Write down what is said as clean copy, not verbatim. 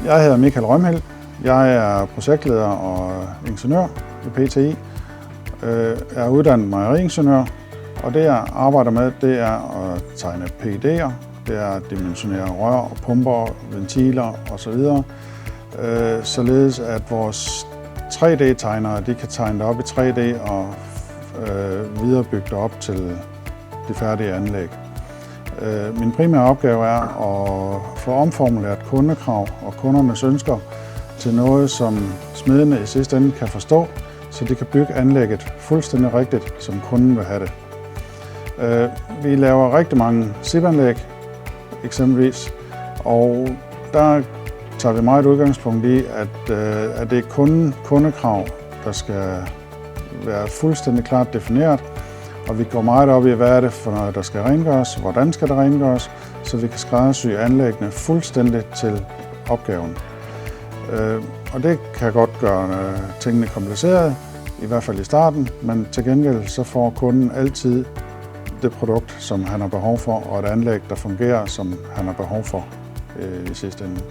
Jeg hedder Michael Rømhild. Jeg er projektleder og ingeniør i PTI. Jeg er uddannet mejeriingeniør, og det jeg arbejder med, det er at tegne PED'er, det er at dimensionere rør, pumper, ventiler osv. Således at vores 3D-tegnere de kan tegne det op i 3D og viderebygge det op til de færdige anlæg. Min primære opgave er at få omformuleret kundekrav og kundernes ønsker til noget, som smedene i sidste ende kan forstå, så de kan bygge anlægget fuldstændig rigtigt, som kunden vil have det. Vi laver rigtig mange SIP-anlæg, eksempelvis, og der tager vi meget udgangspunkt i, at det er kundekrav, der skal være fuldstændig klart defineret, og vi går meget op i, hvad er det for noget, der skal rengøres, hvordan skal det rengøres, så vi kan skræddersy anlæggene fuldstændig til opgaven. Og det kan godt gøre tingene komplicerede, i hvert fald i starten, men til gengæld så får kunden altid det produkt, som han har behov for, og et anlæg, der fungerer, som han har behov for i sidste ende.